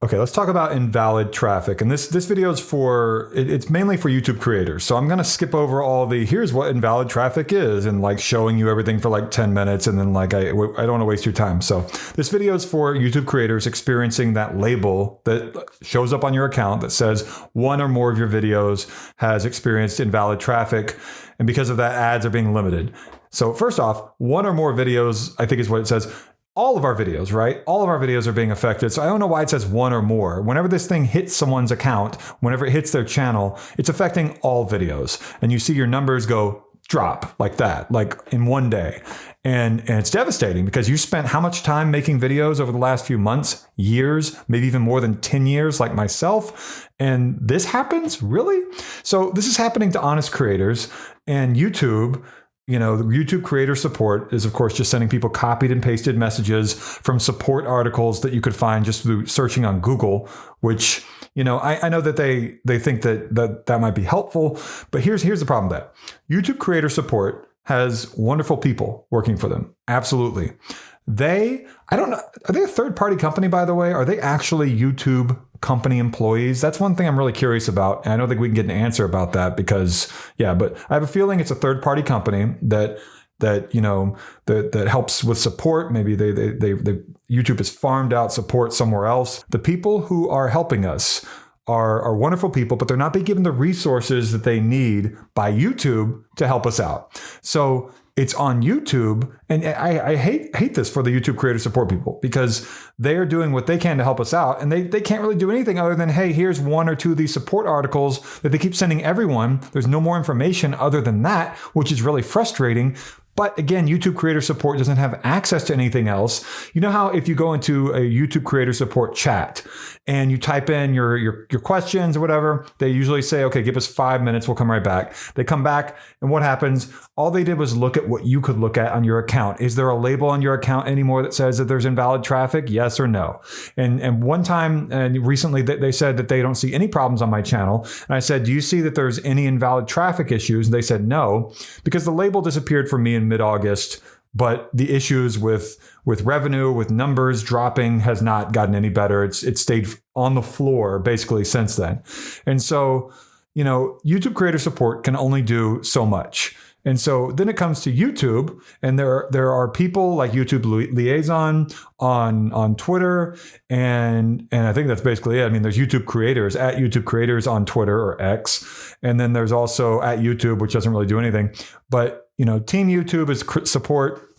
Okay, let's talk about invalid traffic. And this video is it's mainly for YouTube creators. So I'm going to skip over all here's what invalid traffic is and like showing you everything for like 10 minutes. And then like, I don't want to waste your time. So this video is for YouTube creators experiencing that label that shows up on your account that says one or more of your videos has experienced invalid traffic. And because of that, ads are being limited. So first off, one or more videos, I think is what it says. All of our videos, right? All of our videos are being affected. So I don't know why it says one or more. Whenever this thing hits someone's account, whenever it hits their channel, it's affecting all videos. And you see your numbers go drop like that, like in one day. And it's devastating because you spent how much time making videos over the last few months, years, maybe even more than 10 years like myself. And this happens? Really? So this is happening to honest creators, and YouTube. The YouTube creator support is, of course, just sending people copied and pasted messages from support articles that you could find just through searching on Google, which, I know that they think that might be helpful. But here's the problem with that. YouTube creator support has wonderful people working for them. Absolutely. I don't know. Are they a third-party company, by the way? Are they actually YouTube company employees? That's one thing I'm really curious about. And I don't think we can get an answer about that because, but I have a feeling it's a third-party company that helps with support. Maybe they YouTube has farmed out support somewhere else. The people who are helping us are wonderful people, but they're not being given the resources that they need by YouTube to help us out. So it's on YouTube, and I hate this for the YouTube creator support people because they are doing what they can to help us out, and they can't really do anything other than, hey, here's one or two of these support articles that they keep sending everyone. There's no more information other than that, which is really frustrating. But again, YouTube creator support doesn't have access to anything else. You know how if you go into a YouTube creator support chat and you type in your questions or whatever, they usually say, okay, give us 5 minutes. We'll come right back. They come back, and what happens? All they did was look at what you could look at on your account. Is there a label on your account anymore that says that there's invalid traffic? Yes or no? And one time, and recently, they said that they don't see any problems on my channel. And I said, do you see that there's any invalid traffic issues? And they said no, because the label disappeared for me in mid-August, but the issues with revenue, with numbers dropping, has not gotten any better. It's stayed on the floor basically since then. And so, YouTube creator support can only do so much. And so then it comes to YouTube, and there are people like YouTube Liaison on Twitter, and I think that's basically it. I mean, there's YouTube creators at YouTube creators on Twitter or X, and then there's also at YouTube, which doesn't really do anything. But Team YouTube is support.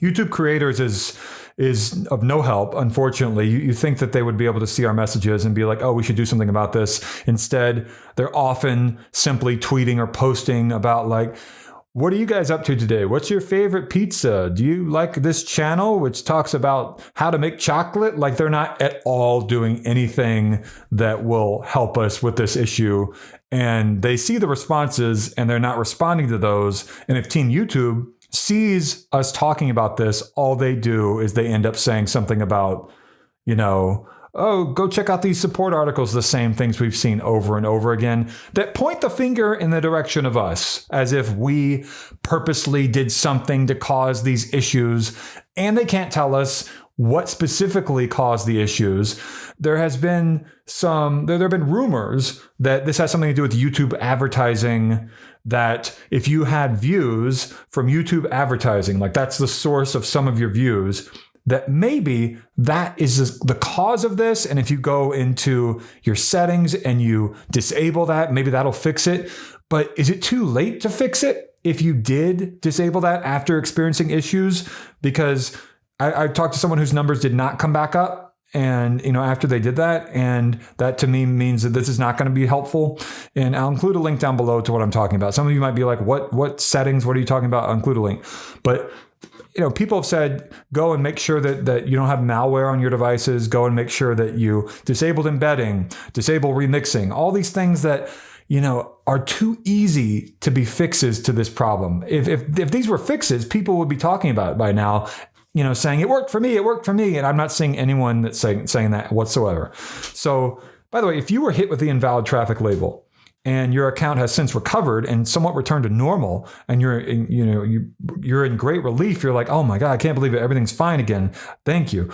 YouTube creators is of no help, unfortunately. You think that they would be able to see our messages and be like, oh, we should do something about this. Instead, they're often simply tweeting or posting about like, what are you guys up to today? What's your favorite pizza? Do you like this channel, which talks about how to make chocolate? Like, they're not at all doing anything that will help us with this issue. And they see the responses and they're not responding to those. And if Team YouTube sees us talking about this, all they do is they end up saying something about, oh, go check out these support articles, the same things we've seen over and over again that point the finger in the direction of us as if we purposely did something to cause these issues. And they can't tell us what specifically caused the issues. There have been rumors that this has something to do with YouTube advertising, that if you had views from YouTube advertising, like that's the source of some of your views, that maybe that is the cause of this. And if you go into your settings and you disable that, maybe that'll fix it. But is it too late to fix it if you did disable that after experiencing issues? Because I talked to someone whose numbers did not come back up. And, after they did that, and that to me means that this is not going to be helpful. And I'll include a link down below to what I'm talking about. Some of you might be like, what settings? What are you talking about? I'll include a link. But people have said, go and make sure that you don't have malware on your devices. Go and make sure that you disabled embedding, disable remixing, all these things that, are too easy to be fixes to this problem. If these were fixes, people would be talking about it by now, saying it worked for me. And I'm not seeing anyone that's saying that whatsoever. So, by the way, if you were hit with the invalid traffic label, and your account has since recovered and somewhat returned to normal, and you're in great relief, you're like, oh my God, I can't believe it, everything's fine again. Thank you.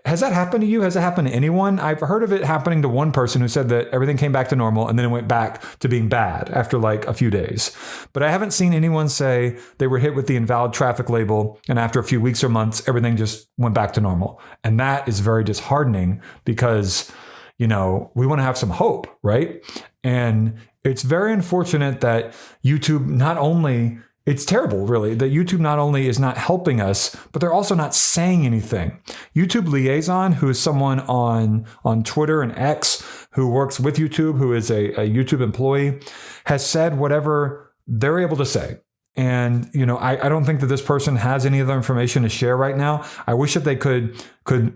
Has that happened to you? Has it happened to anyone? I've heard of it happening to one person who said that everything came back to normal and then it went back to being bad after like a few days. But I haven't seen anyone say they were hit with the invalid traffic label and after a few weeks or months, everything just went back to normal. And that is very disheartening because, we want to have some hope, right? And it's very unfortunate that YouTube it's terrible, really, that YouTube not only is not helping us, but they're also not saying anything. YouTube Liaison, who is someone on Twitter and X who works with YouTube, who is a YouTube employee, has said whatever they're able to say. And, I don't think that this person has any other information to share right now. I wish that they could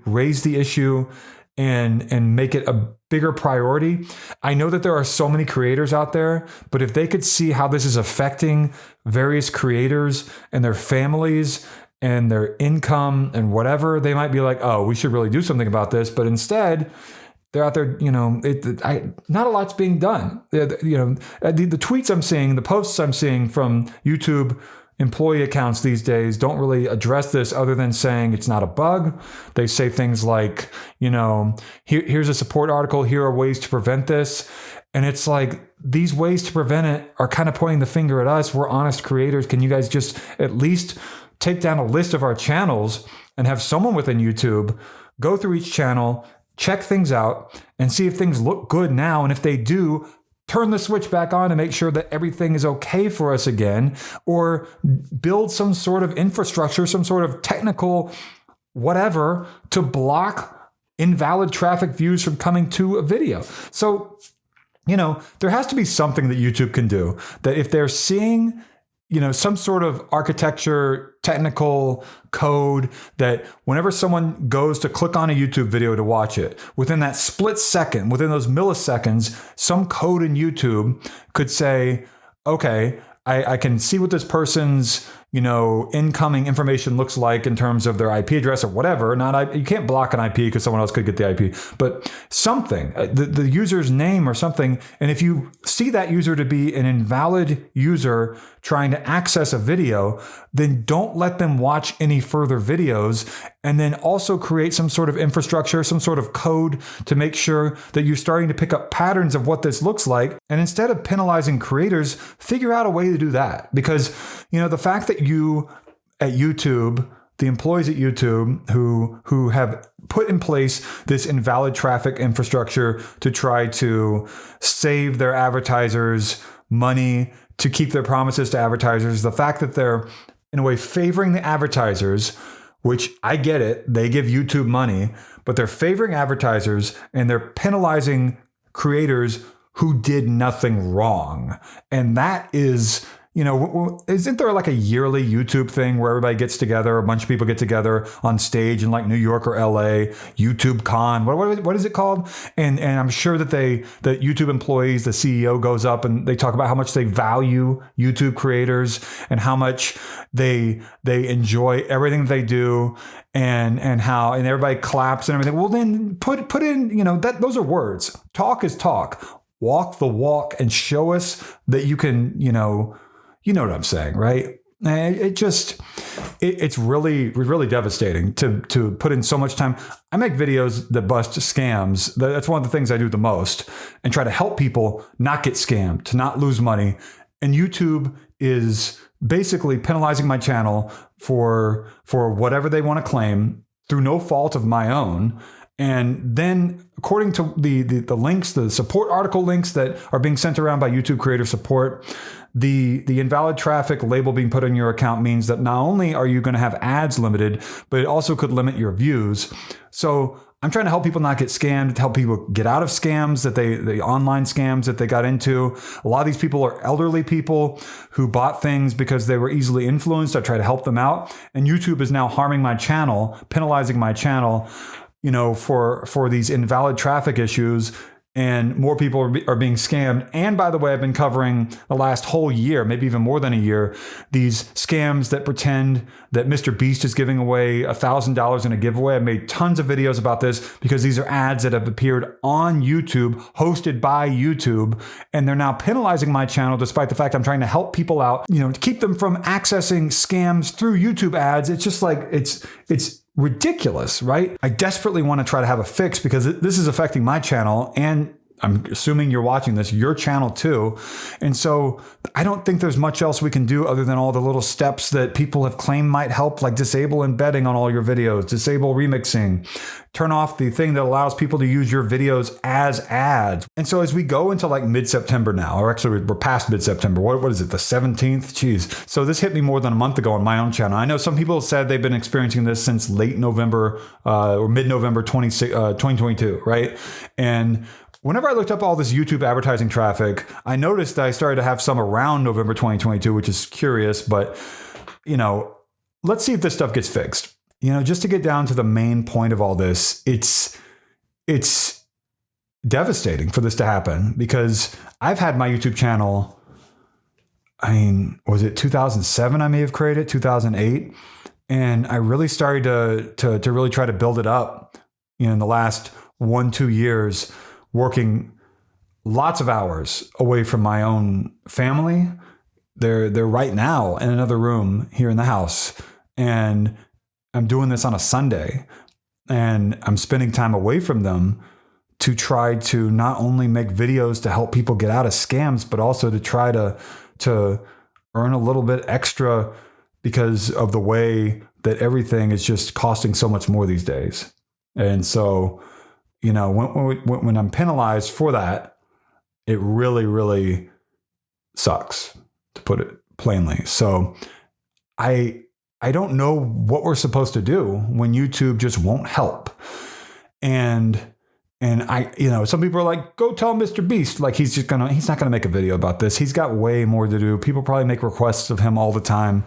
raise the issue and make it a bigger priority. I know that there are so many creators out there, but if they could see how this is affecting various creators and their families and their income and whatever, they might be like, oh, we should really do something about this. But instead, they're out there, not a lot's being done. The tweets I'm seeing, the posts I'm seeing from YouTube employee accounts these days don't really address this other than saying it's not a bug. They say things like, here's a support article, here are ways to prevent this. And it's like, these ways to prevent it are kind of pointing the finger at us. We're honest creators. Can you guys just at least take down a list of our channels and have someone within YouTube go through each channel, check things out, and see if things look good now. And if they do, turn the switch back on to make sure that everything is okay for us again, or build some sort of infrastructure, some sort of technical whatever to block invalid traffic views from coming to a video. So, there has to be something that YouTube can do that if they're seeing some sort of architecture, technical code that whenever someone goes to click on a YouTube video to watch it, within that split second, within those milliseconds, some code in YouTube could say, okay, I can see what this person's, incoming information looks like in terms of their IP address or whatever. You can't block an IP because someone else could get the IP, but something, the user's name or something. And if you see that user to be an invalid user trying to access a video, then don't let them watch any further videos. And then also create some sort of infrastructure, some sort of code to make sure that you're starting to pick up patterns of what this looks like. And instead of penalizing creators, figure out a way to do that. Because, the fact that you at YouTube, the employees at YouTube who have put in place this invalid traffic infrastructure to try to save their advertisers money, to keep their promises to advertisers, the fact that they're in a way favoring the advertisers, which I get it, they give YouTube money, but they're favoring advertisers and they're penalizing creators who did nothing wrong. And that is, isn't there like a yearly YouTube thing where everybody gets together, a bunch of people get together on stage in like New York or LA, YouTube Con, what is it called? And I'm sure that that YouTube employees, the CEO goes up and they talk about how much they value YouTube creators and how much they enjoy everything they do and everybody claps and everything. Well, then put in, those are words. Talk is talk. Walk the walk and show us that you can, you know what I'm saying, right? It's really, really devastating to put in so much time. I make videos that bust scams. That's one of the things I do the most, and try to help people not get scammed, to not lose money. And YouTube is basically penalizing my channel for whatever they want to claim through no fault of my own. And then according to the links, the support article links that are being sent around by YouTube creator support, the invalid traffic label being put on your account means that not only are you going to have ads limited, but it also could limit your views. So I'm trying to help people not get scammed, to help people get out of scams, the online scams that they got into. A lot of these people are elderly people who bought things because they were easily influenced. I try to help them out. And YouTube is now harming my channel, penalizing my channel, for these invalid traffic issues, and more people are being scammed. And by the way, I've been covering the last whole year, maybe even more than a year, these scams that pretend that Mr. Beast is giving away $1,000 in a giveaway. I've made tons of videos about this because these are ads that have appeared on YouTube, hosted by YouTube, and they're now penalizing my channel despite the fact I'm trying to help people out, to keep them from accessing scams through YouTube ads. It's just like, it's ridiculous, right? I desperately want to try to have a fix because this is affecting my channel, and I'm assuming you're watching this, your channel too. And so I don't think there's much else we can do other than all the little steps that people have claimed might help, like disable embedding on all your videos, disable remixing, turn off the thing that allows people to use your videos as ads. And so as we go into like mid-September now, or actually we're past mid-September, what is it, the 17th? Jeez. So this hit me more than a month ago on my own channel. I know some people said they've been experiencing this since late November or mid-November 2022, right? And whenever I looked up all this YouTube advertising traffic, I noticed that I started to have some around November 2022, which is curious, but let's see if this stuff gets fixed. Just to get down to the main point of all this, it's devastating for this to happen because I've had my YouTube channel, was it 2007 I may have created, 2008? And I really started to really try to build it up, in the last 1-2 years, working lots of hours away from my own family. They're right now in another room here in the house. And I'm doing this on a Sunday. And I'm spending time away from them to try to not only make videos to help people get out of scams, but also to try to earn a little bit extra because of the way that everything is just costing so much more these days. And so when I'm penalized for that, it really, really sucks, to put it plainly. So I don't know what we're supposed to do when YouTube just won't help. And some people are like, go tell Mr. Beast, like he's not gonna make a video about this. He's got way more to do. People probably make requests of him all the time.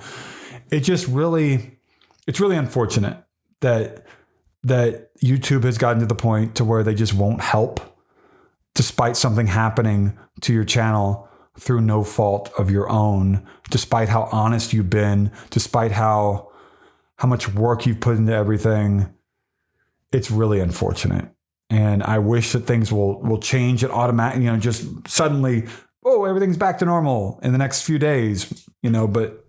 It's really unfortunate that YouTube has gotten to the point to where they just won't help despite something happening to your channel through no fault of your own, despite how honest you've been, despite how much work you've put into everything. It's really unfortunate. And I wish that things will change and automatically, just suddenly, everything's back to normal in the next few days, but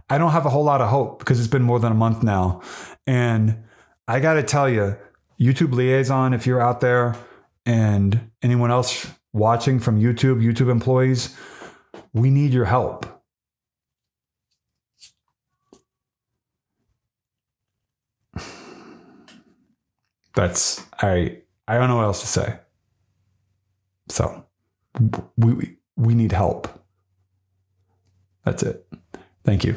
I don't have a whole lot of hope because it's been more than a month now. And I got to tell you, YouTube Liaison, if you're out there, and anyone else watching from YouTube employees, we need your help. I don't know what else to say. So we need help. That's it. Thank you.